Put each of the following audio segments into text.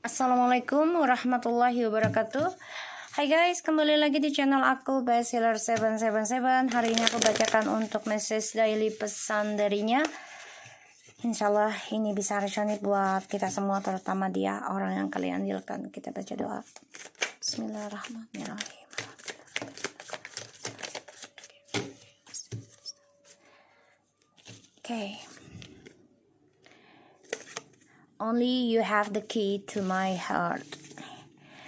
Assalamualaikum warahmatullahi wabarakatuh. Hai guys, kembali lagi di channel aku Bestseller 777. Hari ini aku bacakan untuk message daily pesan darinya. Insyaallah ini bisa resonate buat kita semua, terutama dia orang yang kalian dealkan. Kita baca doa. Bismillahirrahmanirrahim. Okay. Only you have the key to my heart.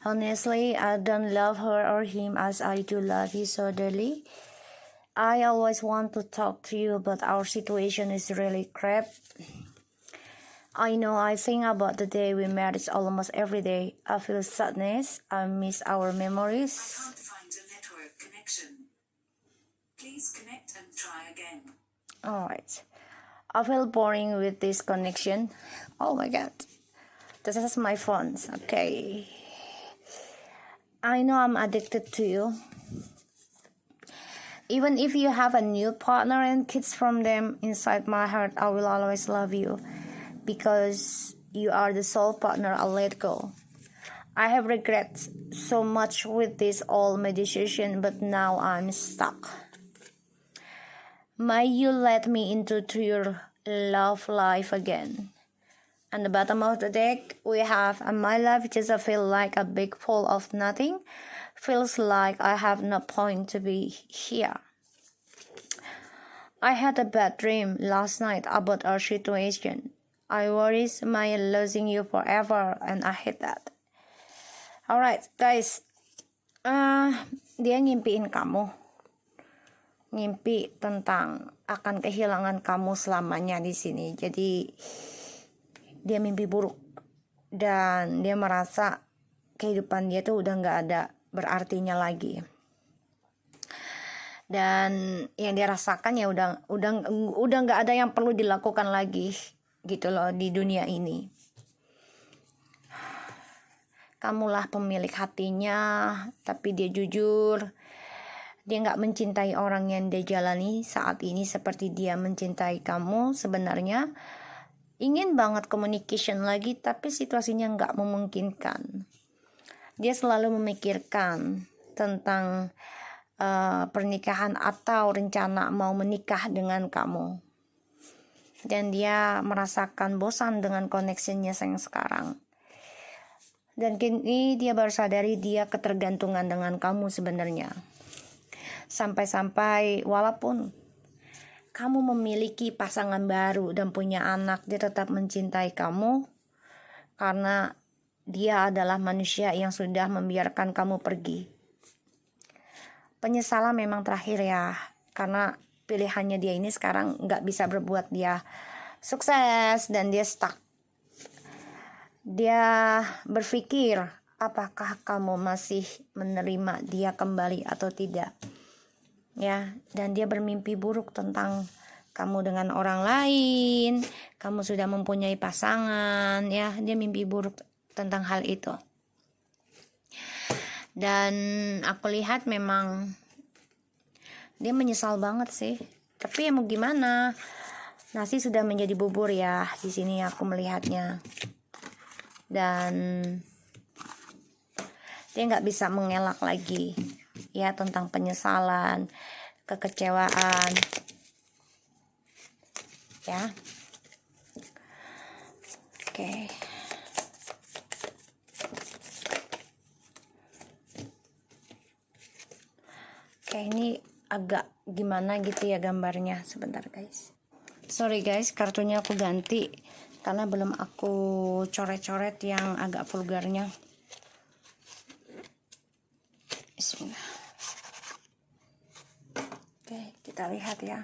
Honestly, I don't love her or him as I do love you so dearly. I always want to talk to you, but our situation is really crap. I know I think about the day we met almost every day. I feel sadness. I miss our memories. I can't find a network connection. Please connect and try again. Alright. I feel boring with this connection. Oh my god. This is my phone. Okay. I know I'm addicted to you. Even if you have a new partner and kids from them, inside my heart I will always love you. Because you are the sole partner I'll let go. I have regrets so much with this all my decision, but now I'm stuck. May you let me into your love life again. At the bottom of the deck, we have my life just feel like a big pool of nothing. Feels like I have no point to be here. I had a bad dream last night about our situation. I worry my losing you forever, and I hate that. Alright guys, dia ngimpiin kamu. Ngimpi tentang akan kehilangan kamu selamanya di sini. Jadi dia mimpi buruk dan dia merasa kehidupan dia tuh udah nggak ada berartinya lagi. Dan yang dia rasakan ya udah nggak ada yang perlu dilakukan lagi gitu loh di dunia ini. Kamulah pemilik hatinya, tapi dia jujur. Dia nggak mencintai orang yang dia jalani saat ini seperti dia mencintai kamu. Sebenarnya ingin banget communication lagi, tapi situasinya nggak memungkinkan. Dia selalu memikirkan tentang pernikahan atau rencana mau menikah dengan kamu. Dan dia merasakan bosan dengan koneksinya yang sekarang. Dan kini dia baru sadari dia ketergantungan dengan kamu sebenarnya. Sampai-sampai walaupun kamu memiliki pasangan baru dan punya anak, dia tetap mencintai kamu karena dia adalah manusia yang sudah membiarkan kamu pergi. Penyesalan memang terakhir ya, karena pilihannya dia ini sekarang gak bisa berbuat dia sukses dan dia stuck. Dia berpikir apakah kamu masih menerima dia kembali atau tidak. Ya, dan dia bermimpi buruk tentang kamu dengan orang lain, kamu sudah mempunyai pasangan, ya, dia mimpi buruk tentang hal itu. Dan aku lihat memang dia menyesal banget sih. Tapi ya mau gimana? Nasi sudah menjadi bubur ya, di sini aku melihatnya. Dan dia nggak bisa mengelak lagi ya tentang penyesalan, kekecewaan ya. Oke. Oke, ini agak gimana gitu ya gambarnya. Sebentar guys, sorry guys, kartunya aku ganti karena belum aku coret-coret yang agak vulgarnya. Bismillah. Oke, kita lihat ya.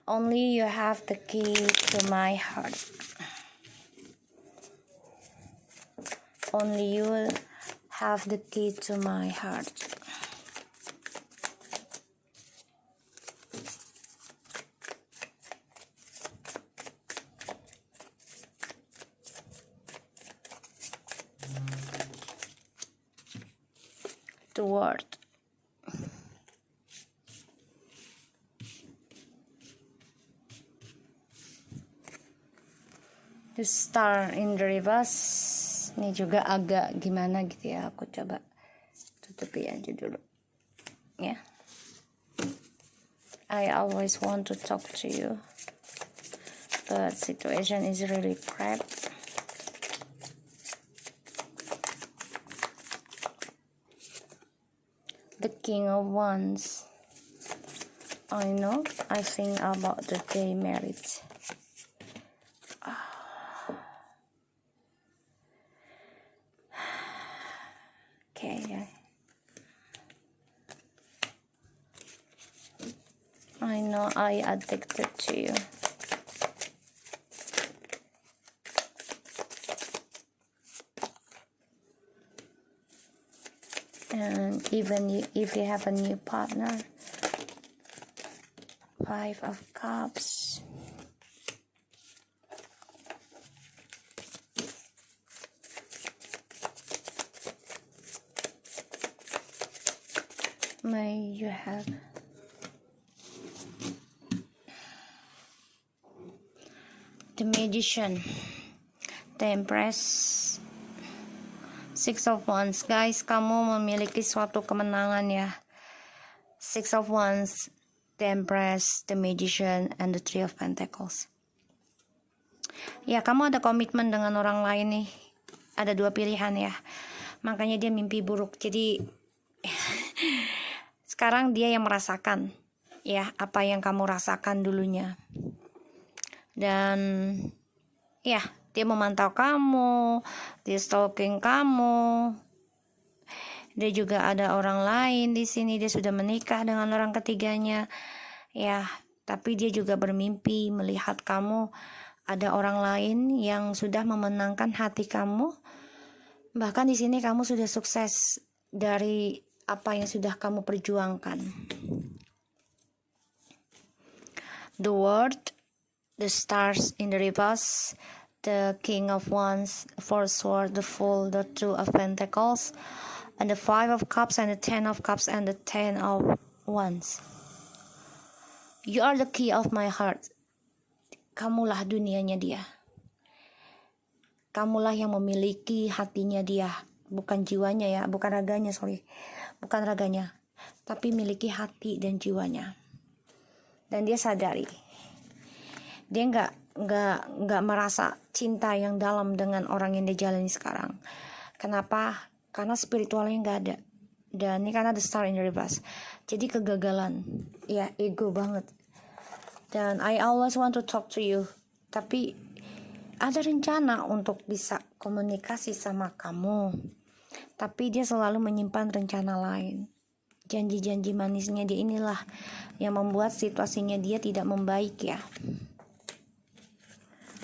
Only you have the key to my heart. Only you have the key to my heart. The word. The Star in the Reverse. Ini juga agak gimana gitu ya, aku coba tutupi aja dulu ya. I always want to talk to you, but situation is really crap. The King of Wands. I know, I think about the day marriage. Okay. I know I addicted to you. And even if you have a new partner, 5 of Cups. May you have the Magician, the Empress, 6 of Wands. Guys, kamu memiliki suatu kemenangan ya. 6 of Wands, the Empress, the Magician, and the 3 of Pentacles. Ya, kamu ada komitmen dengan orang lain nih. Ada 2 pilihan ya. Makanya dia mimpi buruk. Jadi sekarang dia yang merasakan ya apa yang kamu rasakan dulunya. Dan ya, dia memantau kamu, dia stalking kamu. Dia juga ada orang lain di sini, dia sudah menikah dengan orang ketiganya. Ya, tapi dia juga bermimpi melihat kamu ada orang lain yang sudah memenangkan hati kamu. Bahkan di sini kamu sudah sukses dari apa yang sudah kamu perjuangkan. The World, the Stars in the Reverse, the King of Wands, 4 Swords, the Fool, the 2 of Pentacles, and the 5 of Cups, and the 10 of Cups, and the 10 of Wands. You are the key of my heart. Kamulah dunianya dia. Kamulah yang memiliki hatinya dia. Bukan jiwanya ya, bukan raganya, bukan raganya, tapi miliki hati dan jiwanya. Dan dia sadari, dia nggak merasa cinta yang dalam dengan orang yang dia jalani sekarang. Kenapa? Karena spiritualnya nggak ada. Dan ini karena the Star in the Reverse. Jadi kegagalan, ya ego banget. Dan I always want to talk to you, tapi ada rencana untuk bisa komunikasi sama kamu, tapi dia selalu menyimpan rencana lain. Janji-janji manisnya dia inilah yang membuat situasinya dia tidak membaik ya.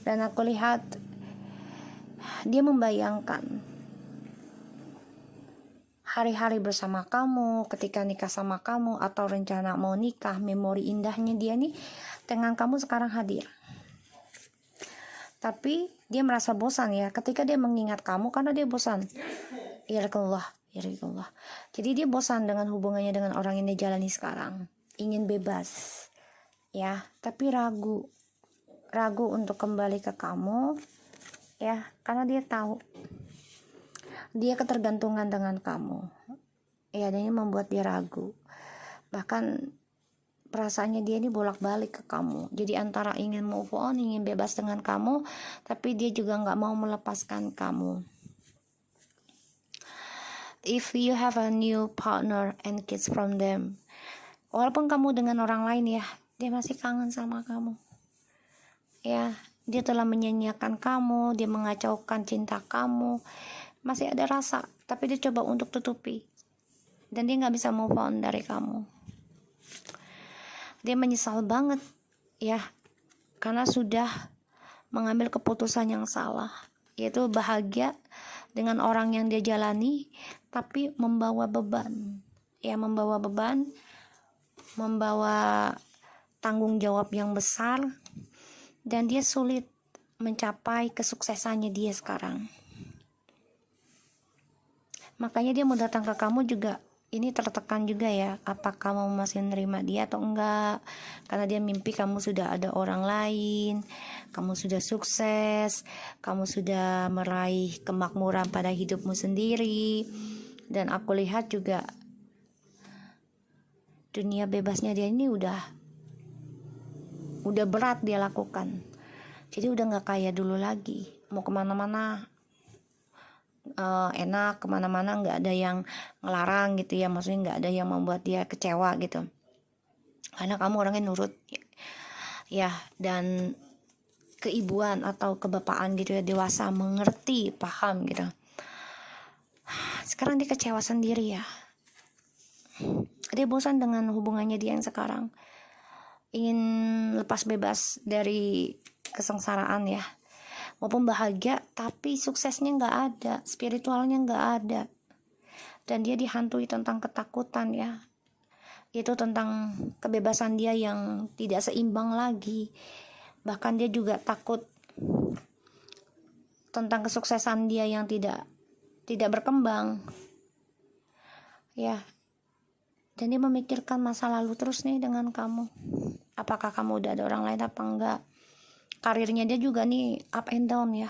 Dan aku lihat dia membayangkan hari-hari bersama kamu, ketika nikah sama kamu, atau rencana mau nikah, memori indahnya dia nih dengan kamu sekarang hadir. Tapi dia merasa bosan ya ketika dia mengingat kamu, karena dia bosan. Ya Allah. Jadi dia bosan dengan hubungannya dengan orang yang dia jalani sekarang. Ingin bebas. Ya, tapi ragu untuk kembali ke kamu. Ya, karena dia tahu dia ketergantungan dengan kamu. Ya, dan ini membuat dia ragu. Bahkan perasaannya dia ini bolak-balik ke kamu. Jadi antara ingin move on, ingin bebas dengan kamu, tapi dia juga nggak mau melepaskan kamu. If you have a new partner and kids from them, walaupun kamu dengan orang lain ya, dia masih kangen sama kamu. Ya, dia telah menyanyiakan kamu, dia mengacaukan cinta kamu, masih ada rasa, tapi dia coba untuk tutupi. Dan dia nggak bisa move on dari kamu. Dia menyesal banget ya, karena sudah mengambil keputusan yang salah, yaitu bahagia dengan orang yang dia jalani, tapi membawa beban. Ya, membawa tanggung jawab yang besar, dan dia sulit mencapai kesuksesannya dia sekarang. Makanya dia mau datang ke kamu juga ini tertekan juga ya, apa kamu masih nerima dia atau enggak, karena dia mimpi kamu sudah ada orang lain, kamu sudah sukses, kamu sudah meraih kemakmuran pada hidupmu sendiri. Dan aku lihat juga dunia bebasnya dia ini udah berat dia lakukan. Jadi udah gak kayak dulu lagi, mau kemana-mana enak, kemana-mana nggak ada yang ngelarang gitu ya, maksudnya nggak ada yang membuat dia kecewa gitu, karena kamu orangnya nurut ya, dan keibuan atau kebapaan gitu ya, dewasa, mengerti, paham gitu. Sekarang dia kecewa sendiri ya, dia bosan dengan hubungannya dia yang sekarang, ingin lepas bebas dari kesengsaraan ya, walaupun bahagia tapi suksesnya nggak ada, spiritualnya nggak ada, dan dia dihantui tentang ketakutan ya, itu tentang kebebasan dia yang tidak seimbang lagi. Bahkan dia juga takut tentang kesuksesan dia yang tidak berkembang ya, dan dia memikirkan masa lalu terus nih dengan kamu, apakah kamu udah ada orang lain apa enggak. Karirnya dia juga nih up and down ya,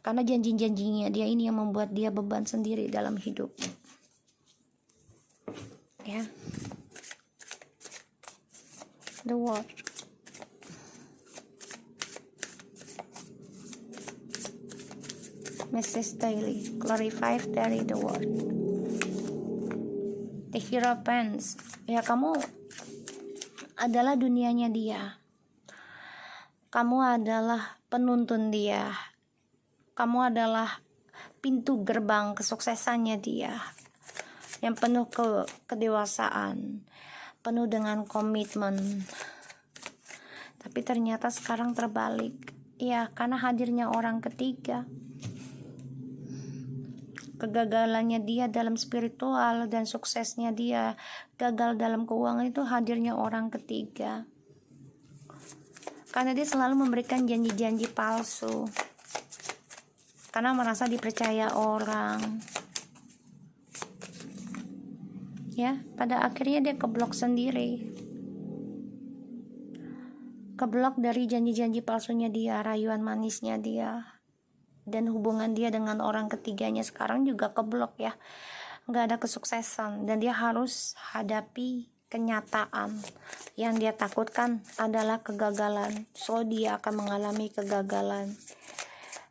karena janji-janjinya dia ini yang membuat dia beban sendiri dalam hidup ya. The World, Mrs. Daily, clarify dari The World. The Hierophants, ya kamu adalah dunianya dia, kamu adalah penuntun dia, kamu adalah pintu gerbang kesuksesannya dia, yang penuh kedewasaan, penuh dengan komitmen. Tapi ternyata sekarang terbalik ya, karena hadirnya orang ketiga. Kegagalannya dia dalam spiritual dan suksesnya dia gagal dalam keuangan itu hadirnya orang ketiga, karena dia selalu memberikan janji-janji palsu karena merasa dipercaya orang ya. Pada akhirnya dia keblok sendiri, keblok dari janji-janji palsunya dia, rayuan manisnya dia, dan hubungan dia dengan orang ketiganya sekarang juga keblok ya, nggak ada kesuksesan, dan dia harus hadapi kenyataan. Yang dia takutkan adalah kegagalan, so dia akan mengalami kegagalan.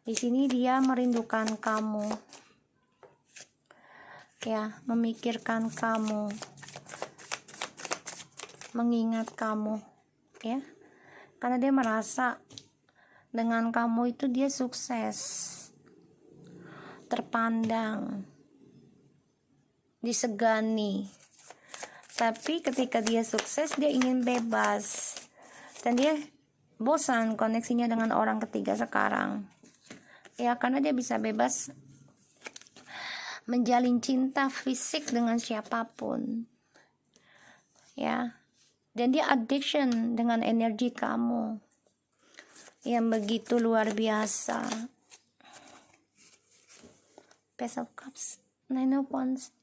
Di sini dia merindukan kamu ya, memikirkan kamu, mengingat kamu ya, karena dia merasa dengan kamu itu dia sukses, terpandang, disegani. Tapi ketika dia sukses dia ingin bebas, dan dia bosan koneksinya dengan orang ketiga sekarang ya, karena dia bisa bebas menjalin cinta fisik dengan siapapun ya, dan dia addiction dengan energi kamu yang begitu luar biasa. Page of Cups, Nine of Wands.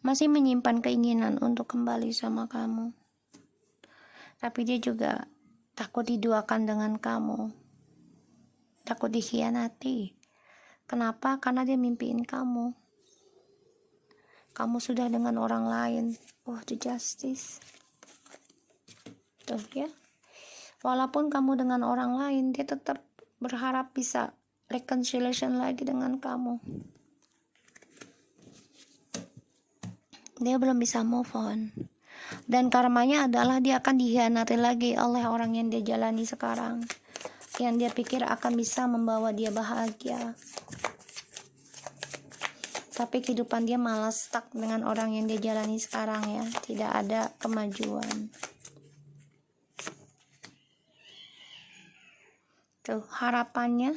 Masih menyimpan keinginan untuk kembali sama kamu, tapi dia juga takut diduakan dengan kamu, takut dikhianati. Kenapa? Karena dia mimpiin kamu sudah dengan orang lain. The Justice tuh ya, walaupun kamu dengan orang lain, dia tetap berharap bisa reconciliation lagi dengan kamu. Dia belum bisa move on, dan karmanya adalah dia akan dikhianati lagi oleh orang yang dia jalani sekarang, yang dia pikir akan bisa membawa dia bahagia, tapi kehidupan dia malah stuck dengan orang yang dia jalani sekarang ya, tidak ada kemajuan. Tuh harapannya,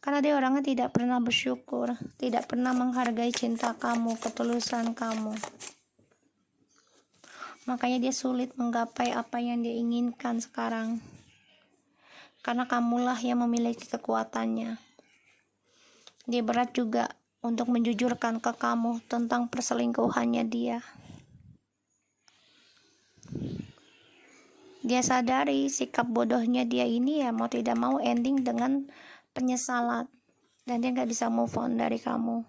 karena dia orangnya tidak pernah bersyukur, tidak pernah menghargai cinta kamu, ketulusan kamu, makanya dia sulit menggapai apa yang dia inginkan sekarang. karena kamulah yang memiliki kekuatannya. Dia berat juga untuk menjujurkan ke kamu tentang perselingkuhannya dia. Dia sadari sikap bodohnya dia ini ya mau tidak mau ending dengan penyesalan. Dan dia gak bisa move on dari kamu.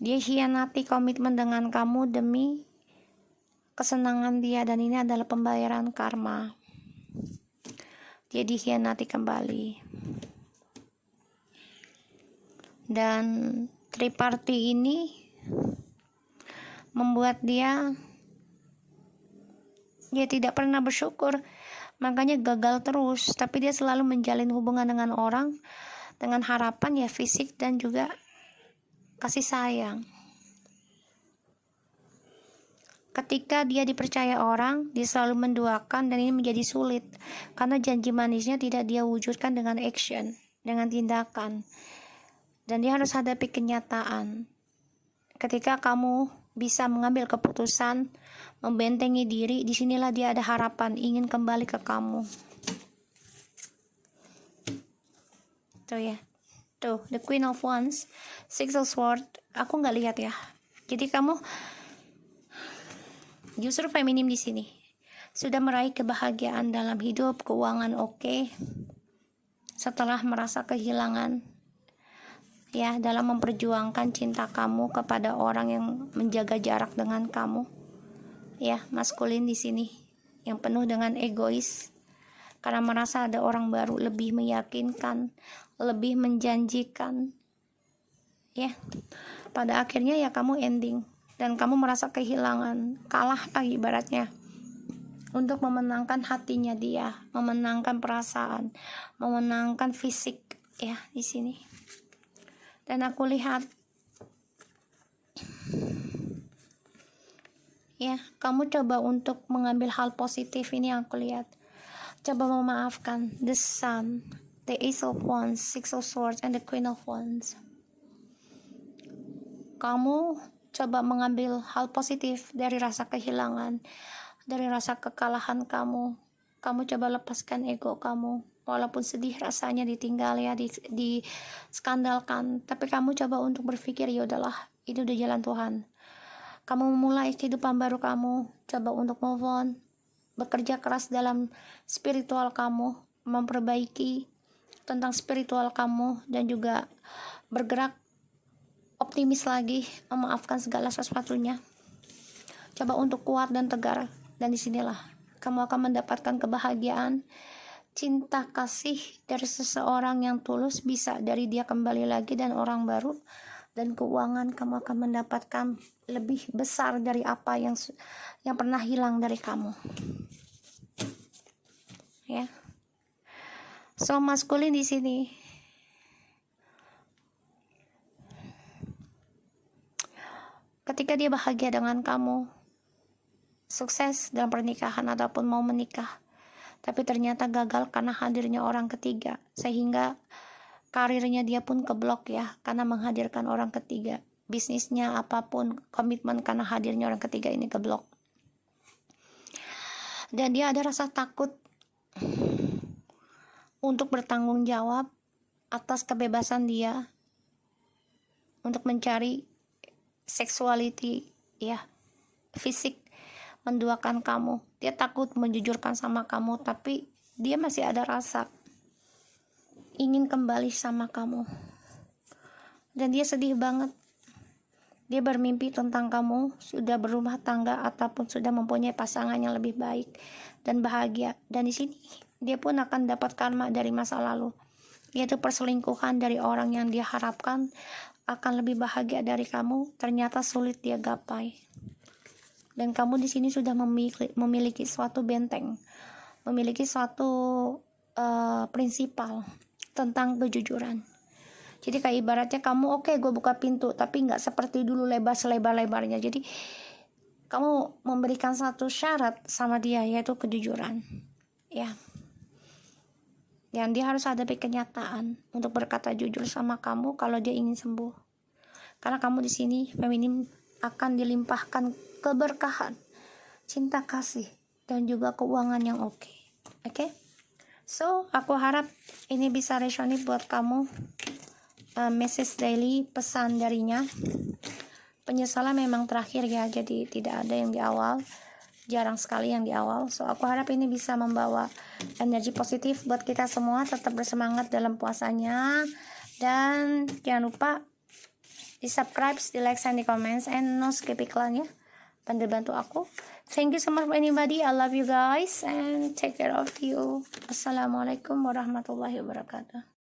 Dia hianati komitmen dengan kamu demi kesenangan dia, dan ini adalah pembayaran karma. Dia dikhianati kembali. Dan triparty ini membuat dia tidak pernah bersyukur, makanya gagal terus. Tapi dia selalu menjalin hubungan dengan orang dengan harapan ya fisik dan juga kasih sayang. Ketika dia dipercaya orang, dia selalu menduakan, dan ini menjadi sulit karena janji manisnya tidak dia wujudkan dengan action, dengan tindakan. Dan dia harus hadapi kenyataan. Ketika kamu bisa mengambil keputusan, membentengi diri, disinilah dia ada harapan ingin kembali ke kamu. Tuh ya, tuh the Queen of Wands, Six of Swords. Aku nggak lihat ya. Jadi kamu justru feminim di sini. Sudah meraih kebahagiaan dalam hidup, keuangan oke. Setelah merasa kehilangan, ya, dalam memperjuangkan cinta kamu kepada orang yang menjaga jarak dengan kamu. Ya, maskulin di sini yang penuh dengan egois karena merasa ada orang baru lebih meyakinkan, lebih menjanjikan. Ya. Pada akhirnya ya kamu ending dan kamu merasa kehilangan, kalah lagi ibaratnya. Untuk memenangkan hatinya dia, memenangkan perasaan, memenangkan fisik ya di sini. Dan aku lihat ya, kamu coba untuk mengambil hal positif ini yang aku lihat. Coba memaafkan the Sun, the Ace of Wands, Six of Swords, and the Queen of Wands. Kamu coba mengambil hal positif dari rasa kehilangan, dari rasa kekalahan kamu. Kamu coba lepaskan ego kamu. Walaupun sedih rasanya ditinggal ya, di skandalkan, tapi kamu coba untuk berpikir ya udahlah, itu udah jalan Tuhan. Kamu memulai kehidupan baru kamu, coba untuk move on, bekerja keras dalam spiritual kamu, memperbaiki tentang spiritual kamu, dan juga bergerak optimis lagi, memaafkan segala sesuatunya. Coba untuk kuat dan tegar, dan disinilah kamu akan mendapatkan kebahagiaan, cinta kasih dari seseorang yang tulus, bisa dari dia kembali lagi dan orang baru, dan keuangan kamu akan mendapatkan lebih besar dari apa yang pernah hilang dari kamu. Ya. So maskulin di sini. Ketika dia bahagia dengan kamu, sukses dalam pernikahan ataupun mau menikah, tapi ternyata gagal karena hadirnya orang ketiga, sehingga karirnya dia pun keblok ya, karena menghadirkan orang ketiga. Bisnisnya apapun, komitmen karena hadirnya orang ketiga ini keblok. Dan dia ada rasa takut untuk bertanggung jawab atas kebebasan dia untuk mencari sexuality ya, fisik, menduakan kamu. Dia takut menjujurkan sama kamu, tapi dia masih ada rasa ingin kembali sama kamu. Dan dia sedih banget. Dia bermimpi tentang kamu sudah berumah tangga ataupun sudah mempunyai pasangan yang lebih baik dan bahagia. Dan di sini dia pun akan dapat karma dari masa lalu, yaitu perselingkuhan dari orang yang dia harapkan akan lebih bahagia dari kamu, ternyata sulit dia gapai. Dan kamu di sini sudah memiliki suatu benteng, memiliki suatu prinsipal tentang kejujuran. Jadi kayak ibaratnya kamu oke, gue buka pintu, tapi nggak seperti dulu lebar selebar-lebarnya. Jadi kamu memberikan satu syarat sama dia, yaitu kejujuran. Ya. Dan dia harus hadapi kenyataan untuk berkata jujur sama kamu kalau dia ingin sembuh. Karena kamu di sini feminim akan dilimpahkan keberkahan, cinta kasih, dan juga keuangan yang oke. Oke. So, aku harap ini bisa resonate buat kamu. Message daily, pesan darinya. Penyesalan memang terakhir ya, jadi tidak ada yang di awal. Jarang sekali yang di awal. So, aku harap ini bisa membawa energi positif buat kita semua. Tetap bersemangat dalam puasanya. Dan jangan lupa di subscribe, di like, and di comments, and no skip iklan ya. Bantu aku. Thank you so much for anybody. I love you guys and take care of you. Assalamualaikum warahmatullahi wabarakatuh.